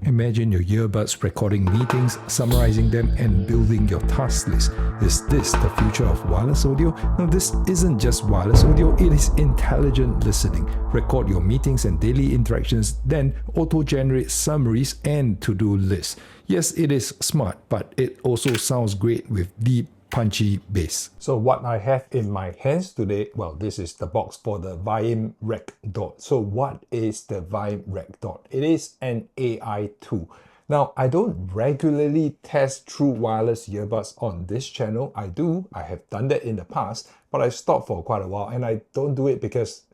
Imagine your earbuds recording meetings, summarizing them, and building your task list. Is this the future of wireless audio? No, this isn't just wireless audio, it is intelligent listening. Record your meetings and daily interactions, then auto-generate summaries and to-do lists. Yes, it is smart, but it also sounds great with deep, punchy bass. So what I have in my hands today, well, this is the box for the Viaim RecDot. So what is the Viaim RecDot? It is an AI tool. Now, I don't regularly test true wireless earbuds on this channel. I have done that in the past, but I stopped for quite a while, and I don't do it because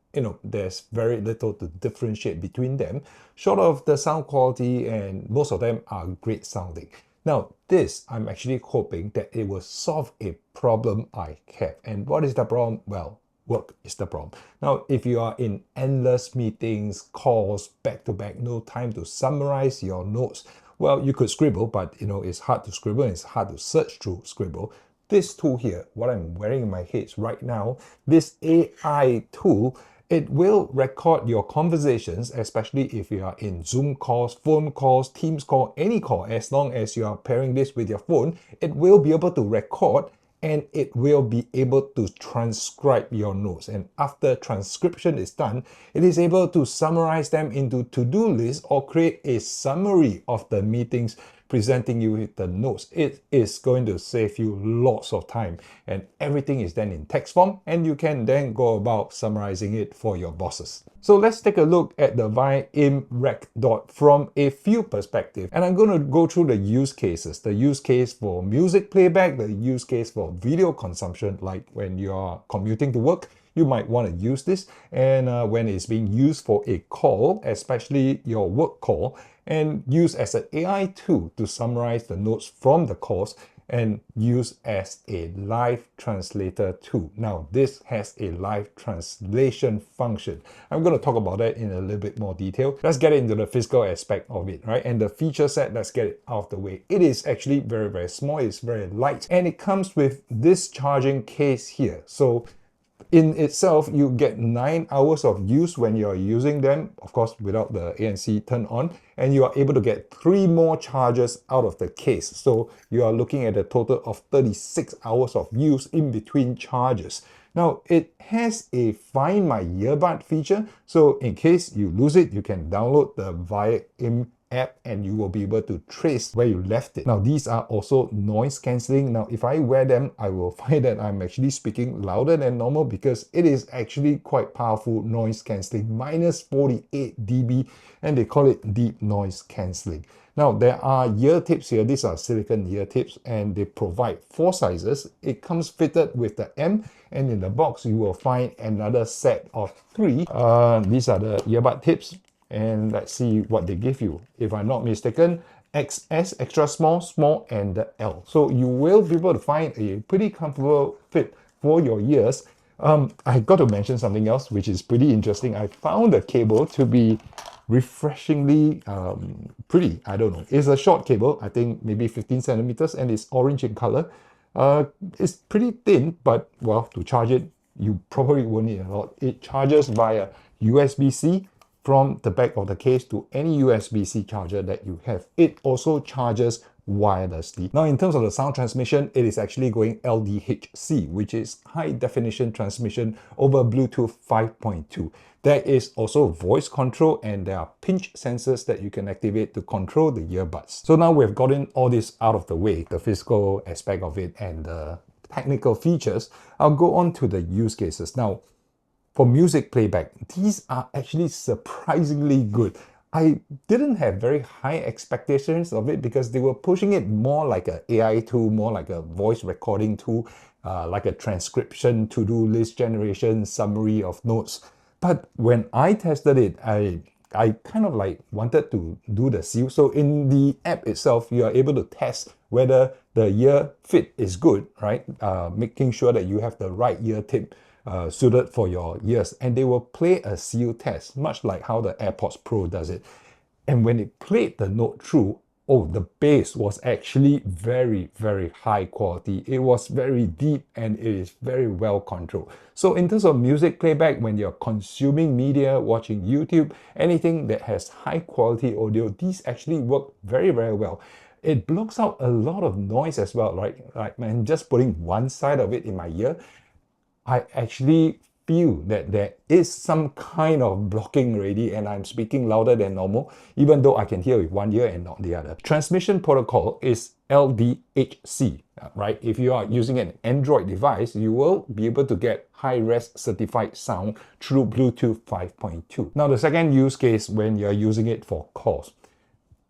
there's very little to differentiate between them, short of the sound quality, and most of them are great sounding. Now, this, I'm actually hoping that it will solve a problem I have. And what is the problem? Well, work is the problem. Now, if you are in endless meetings, calls, back-to-back, no time to summarize your notes, well, you could scribble, but it's hard to scribble and it's hard to search through scribble. This tool here, what I'm wearing in my head right now, this AI tool, it will record your conversations, especially if you are in Zoom calls, phone calls, Teams call, any call. As long as you are pairing this with your phone, it will be able to record and it will be able to transcribe your notes. And after transcription is done, it is able to summarize them into to-do lists or create a summary of the meetings, presenting you with the notes. It is going to save you lots of time, and everything is then in text form, and you can then go about summarizing it for your bosses. So let's take a look at the Viaim RecDot from a few perspectives, and I'm going to go through the use cases. The use case for music playback, the use case for video consumption, like when you are commuting to work, you might want to use this, and when it's being used for a call, especially your work call, and use as an AI tool to summarize the notes from the calls and use as a live translator tool. Now, this has a live translation function. I'm going to talk about that in a little bit more detail. Let's get into the physical aspect of it, right? And the feature set, let's get it out of the way. It is actually very, very small. It's very light, and it comes with this charging case here. So in itself, you get 9 hours of use when you're using them, of course, without the ANC turned on, and you are able to get 3 more charges out of the case. So you are looking at a total of 36 hours of use in between charges. Now, it has a Find My Earbud feature, so in case you lose it, you can download the Viaim app and you will be able to trace where you left it. Now, these are also noise cancelling. Now, if I wear them, I will find that I'm actually speaking louder than normal because it is actually quite powerful noise cancelling, minus 48 dB, and they call it deep noise cancelling. Now, there are ear tips here. These are silicone ear tips, and they provide 4 sizes. It comes fitted with the M, and in the box, you will find another set of 3. These are the earbud tips. And let's see what they give you. If I'm not mistaken, XS, extra small, small, and the L. So you will be able to find a pretty comfortable fit for your ears. I got to mention something else, which is pretty interesting. I found the cable to be refreshingly pretty. I don't know. It's a short cable, I think maybe 15 centimeters, and it's orange in color. It's pretty thin, but well, to charge it, you probably won't need a lot. It charges via USB-C from the back of the case to any USB-C charger that you have. It also charges wirelessly. Now, in terms of the sound transmission, it is actually going LDHC, which is high definition transmission over Bluetooth 5.2. There is also voice control, and there are pinch sensors that you can activate to control the earbuds. So now we've gotten all this out of the way, the physical aspect of it and the technical features. I'll go on to the use cases. Now, for music playback, these are actually surprisingly good. I didn't have very high expectations of it because they were pushing it more like an AI tool, more like a voice recording tool, like a transcription, to-do list generation, summary of notes. But when I tested it, I kind of like wanted to do the seal. So in the app itself, you are able to test whether the ear fit is good, right? Making sure that you have the right ear tip suited for your ears, and they will play a seal test, much like how the AirPods Pro does it. And when it played the note through, oh, the bass was actually very, very high quality. It was very deep and it is very well controlled. So in terms of music playback, when you're consuming media, watching YouTube, anything that has high quality audio, these actually work very, very well. It blocks out a lot of noise as well, right? Like, man, just putting one side of it in my ear, I actually feel that there is some kind of blocking already and I'm speaking louder than normal, even though I can hear with one ear and not the other. Transmission protocol is LDHC, right? If you are using an Android device, you will be able to get high-res certified sound through Bluetooth 5.2. Now, the second use case when you're using it for calls.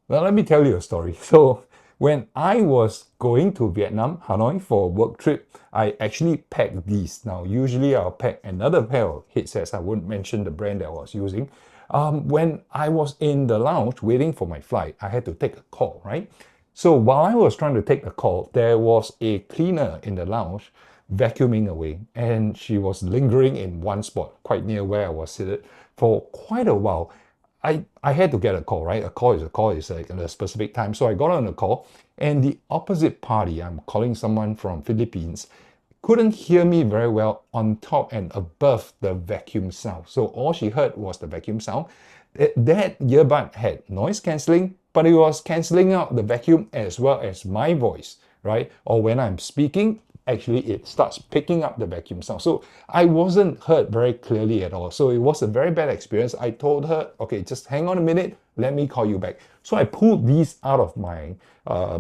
Well, let me tell you a story. So when I was going to Vietnam, Hanoi for a work trip, I actually packed these. Now, usually I'll pack another pair of headsets. I won't mention the brand that I was using. When I was in the lounge waiting for my flight, I had to take a call, right? So while I was trying to take the call, there was a cleaner in the lounge vacuuming away, and she was lingering in one spot, quite near where I was seated, for quite a while. I had to get a call, right? A call is like at a specific time. So I got on a call and the opposite party, I'm calling someone from Philippines, couldn't hear me very well on top and above the vacuum sound. So all she heard was the vacuum sound. That earbud had noise cancelling, but it was cancelling out the vacuum as well as my voice, right? Or when I'm speaking, actually it starts picking up the vacuum sound. So I wasn't heard very clearly at all. So it was a very bad experience. I told her, okay, just hang on a minute, let me call you back. So I pulled these out of my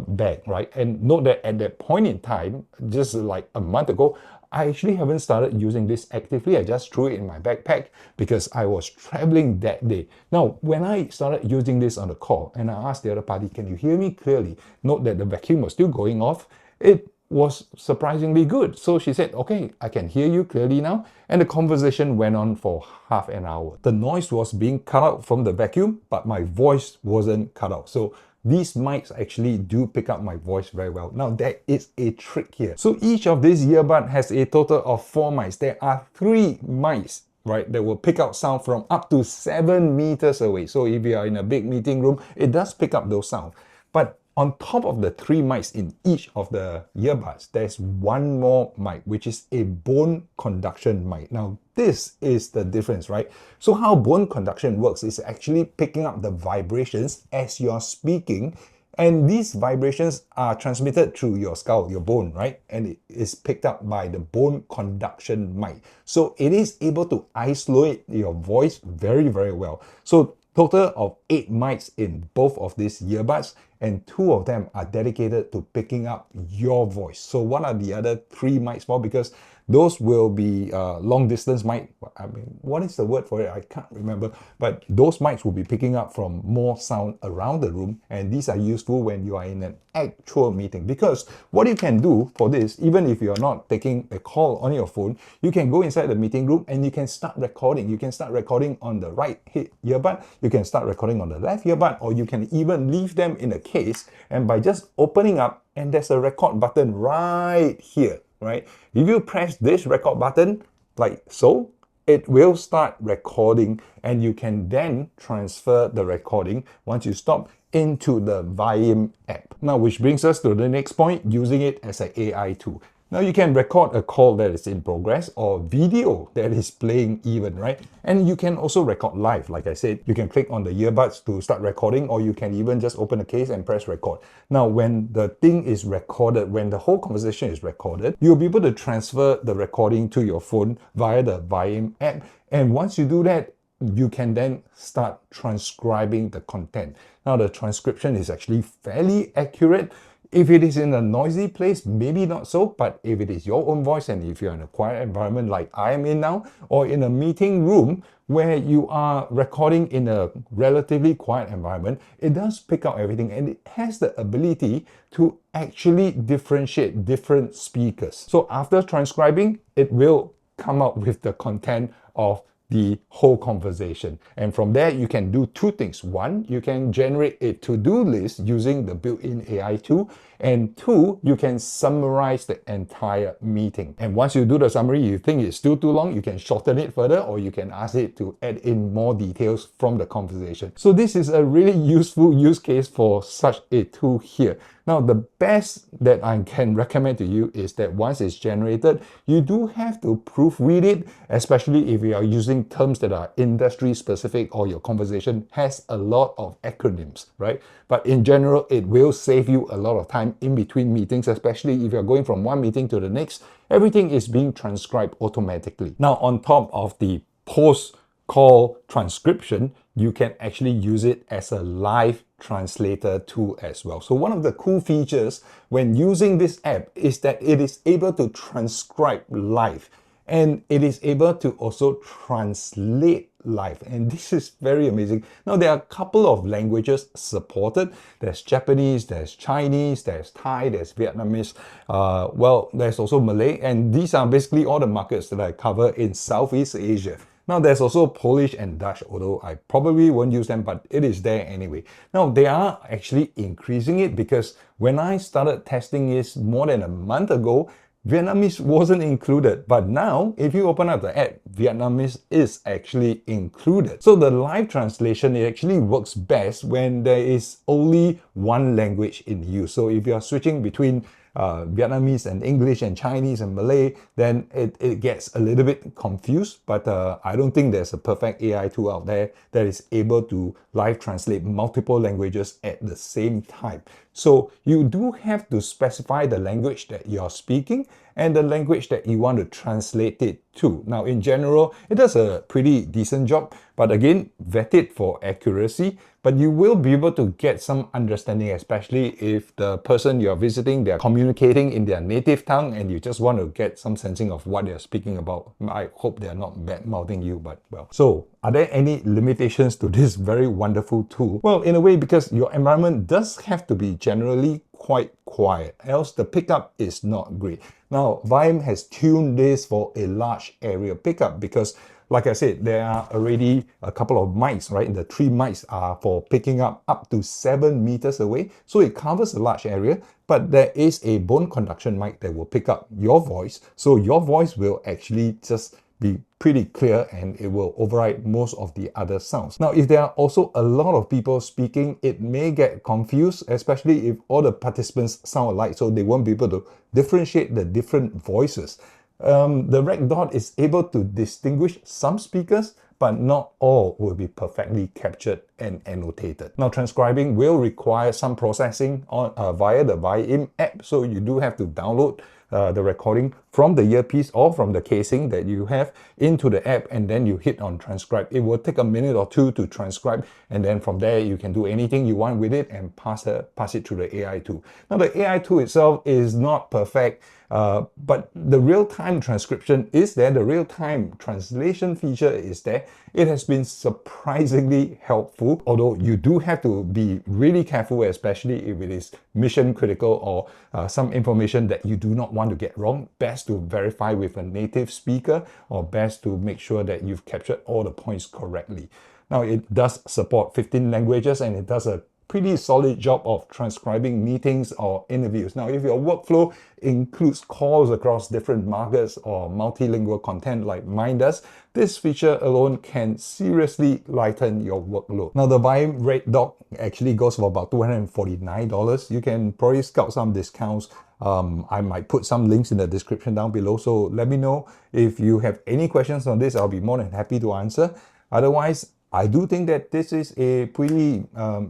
bag, right? And note that at that point in time, just like a month ago, I actually haven't started using this actively. I just threw it in my backpack because I was traveling that day. Now, when I started using this on the call and I asked the other party, can you hear me clearly? Note that the vacuum was still going off. It was surprisingly good. So she said, okay, I can hear you clearly now. And the conversation went on for half an hour. The noise was being cut out from the vacuum, but my voice wasn't cut out. So these mics actually do pick up my voice very well. Now there is a trick here. So each of these earbuds has a total of 4 mics. There are 3 mics, right, that will pick out sound from up to 7 meters away. So if you are in a big meeting room, it does pick up those sounds. But on top of the 3 mics in each of the earbuds, there's one more mic, which is a bone conduction mic. Now, this is the difference, right? So how bone conduction works is actually picking up the vibrations as you're speaking, and these vibrations are transmitted through your skull, your bone, right? And it is picked up by the bone conduction mic. So it is able to isolate your voice very, very well. So total of 8 mics in both of these earbuds, and 2 of them are dedicated to picking up your voice. So what are the other 3 mics for? Because those will be long distance mic. I mean, what is the word for it? I can't remember. But those mics will be picking up from more sound around the room. And these are useful when you are in an actual meeting. Because what you can do for this, even if you're not taking a call on your phone, you can go inside the meeting room and you can start recording. You can start recording on the right earbud. You can start recording on the left earbud, or you can even leave them in a case. And by just opening up, and there's a record button right here, right? If you press this record button, like so, it will start recording, and you can then transfer the recording once you stop into the Viaim app. Now, which brings us to the next point, using it as an AI tool. Now you can record a call that is in progress or video that is playing even, right? And you can also record live. Like I said, you can click on the earbuds to start recording, or you can even just open a case and press record. Now, when the thing is recorded, when the whole conversation is recorded, you'll be able to transfer the recording to your phone via the Viaim app. And once you do that, you can then start transcribing the content. Now, the transcription is actually fairly accurate. If it is in a noisy place, maybe not so, but if it is your own voice and if you're in a quiet environment like I am in now, or in a meeting room where you are recording in a relatively quiet environment, it does pick up everything, and it has the ability to actually differentiate different speakers. So after transcribing, it will come up with the content of the whole conversation. And from there, you can do two things. One, you can generate a to-do list using the built-in AI tool. And two, you can summarize the entire meeting. And once you do the summary, you think it's still too long, you can shorten it further, or you can ask it to add in more details from the conversation. So this is a really useful use case for such a tool here. Now, the best that I can recommend to you is that once it's generated, you do have to proofread it, especially if you are using terms that are industry specific or your conversation has a lot of acronyms, right? But in general, it will save you a lot of time in between meetings, especially if you're going from one meeting to the next. Everything is being transcribed automatically. Now, on top of the post-call transcription, you can actually use it as a live translator tool as well. So one of the cool features when using this app is that it is able to transcribe live, and it is able to also translate live. And this is very amazing. Now, there are a couple of languages supported. There's Japanese, there's Chinese, there's Thai, there's Vietnamese. Well, there's also Malay. And these are basically all the markets that I cover in Southeast Asia. Now, there's also Polish and Dutch, although I probably won't use them, but it is there anyway. Now, they are actually increasing it because when I started testing this more than a month ago, Vietnamese wasn't included. But now, if you open up the app, Vietnamese is actually included. So the live translation, it actually works best when there is only one language in use. So if you are switching between Vietnamese and English and Chinese and Malay, then it gets a little bit confused. But I don't think there's a perfect AI tool out there that is able to live translate multiple languages at the same time. So you do have to specify the language that you're speaking and the language that you want to translate it to. Now, in general, it does a pretty decent job, but again, vet it for accuracy. But you will be able to get some understanding, especially if the person you're visiting, they're communicating in their native tongue and you just want to get some sensing of what they're speaking about. I hope they're not bad-mouthing you, but well. So, are there any limitations to this very wonderful tool? Well, in a way, because your environment does have to be generally quite quiet, else the pickup is not great. Now, Vime has tuned this for a large area pickup because, like I said, there are already a couple of mics, right? The 3 mics are for picking up to 7 meters away. So it covers a large area, but there is a bone conduction mic that will pick up your voice. So your voice will actually just be pretty clear and it will override most of the other sounds. Now, if there are also a lot of people speaking, it may get confused, especially if all the participants sound alike, so they won't be able to differentiate the different voices. The RecDot is able to distinguish some speakers, but not all will be perfectly captured and annotated. Now, transcribing will require some processing via the Viaim app, so you do have to download the recording from the earpiece or from the casing that you have into the app, and then you hit on transcribe. It will take a minute or two to transcribe, and then from there you can do anything you want with it and pass it through the AI tool. Now, the AI tool itself is not perfect, but the real-time transcription is there, the real-time translation feature is there. It has been surprisingly helpful, although you do have to be really careful, especially if it is mission critical or some information that you do not want to get wrong. Best to verify with a native speaker, or best to make sure that you've captured all the points correctly. Now, it does support 15 languages and it does a pretty solid job of transcribing meetings or interviews. Now, if your workflow includes calls across different markets or multilingual content like mine does, this feature alone can seriously lighten your workload. Now, the Viaim RecDot actually goes for about $249. You can probably scout some discounts. I might put some links in the description down below, so let me know if you have any questions on this. I'll be more than happy to answer. Otherwise, I do think that this is a pretty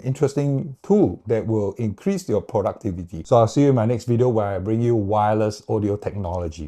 interesting tool that will increase your productivity. So I'll see you in my next video where I bring you wireless audio technology.